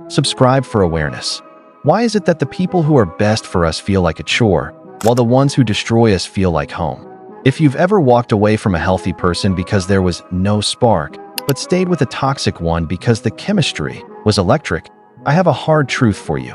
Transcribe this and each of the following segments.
Subscribe for awareness. Why is it that the people who are best for us feel like a chore, while the ones who destroy us feel like home? If you've ever walked away from a healthy person because there was no spark, but stayed with a toxic one because the chemistry was electric, I have a hard truth for you.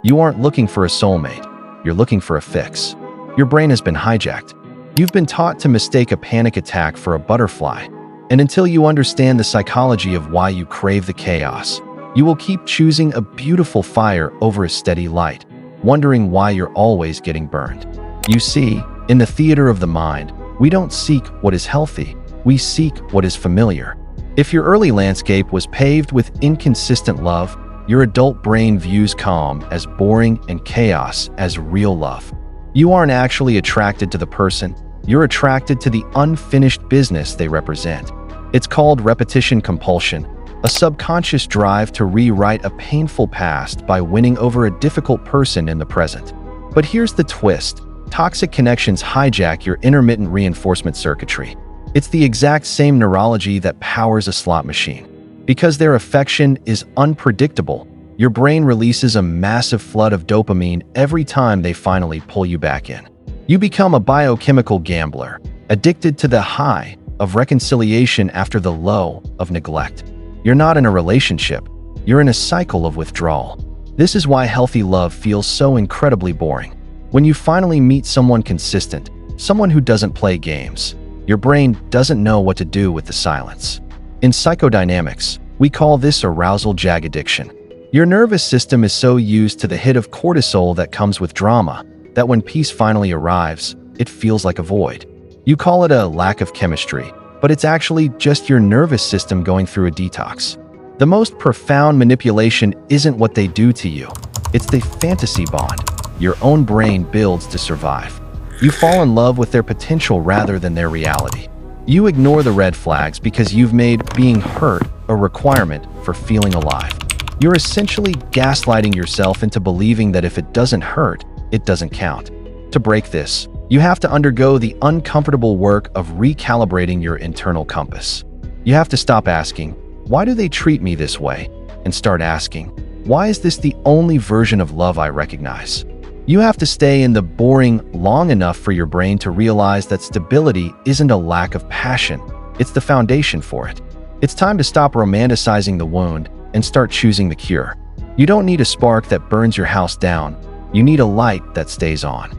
You aren't looking for a soulmate. You're looking for a fix. Your brain has been hijacked. You've been taught to mistake a panic attack for a butterfly. And until you understand the psychology of why you crave the chaos, you will keep choosing a beautiful fire over a steady light, wondering why you're always getting burned. You see, in the theater of the mind, we don't seek what is healthy, we seek what is familiar. If your early landscape was paved with inconsistent love, your adult brain views calm as boring and chaos as real love. You aren't actually attracted to the person, you're attracted to the unfinished business they represent. It's called repetition compulsion, a subconscious drive to rewrite a painful past by winning over a difficult person in the present. But here's the twist. Toxic connections hijack your intermittent reinforcement circuitry. It's the exact same neurology that powers a slot machine. Because their affection is unpredictable, your brain releases a massive flood of dopamine every time they finally pull you back in. You become a biochemical gambler, addicted to the high of reconciliation after the low of neglect. You're not in a relationship, you're in a cycle of withdrawal. This is why healthy love feels so incredibly boring. When you finally meet someone consistent, someone who doesn't play games, your brain doesn't know what to do with the silence. In psychodynamics, we call this arousal jag addiction. Your nervous system is so used to the hit of cortisol that comes with drama that when peace finally arrives, it feels like a void. You call it a lack of chemistry, but it's actually just your nervous system going through a detox. The most profound manipulation isn't what they do to you. It's the fantasy bond your own brain builds to survive. You fall in love with their potential rather than their reality. You ignore the red flags because you've made being hurt a requirement for feeling alive. You're essentially gaslighting yourself into believing that if it doesn't hurt, it doesn't count. To break this, you have to undergo the uncomfortable work of recalibrating your internal compass. You have to stop asking, "Why do they treat me this way?" and start asking, "Why is this the only version of love I recognize?" You have to stay in the boring long enough for your brain to realize that stability isn't a lack of passion, it's the foundation for it. It's time to stop romanticizing the wound and start choosing the cure. You don't need a spark that burns your house down, you need a light that stays on.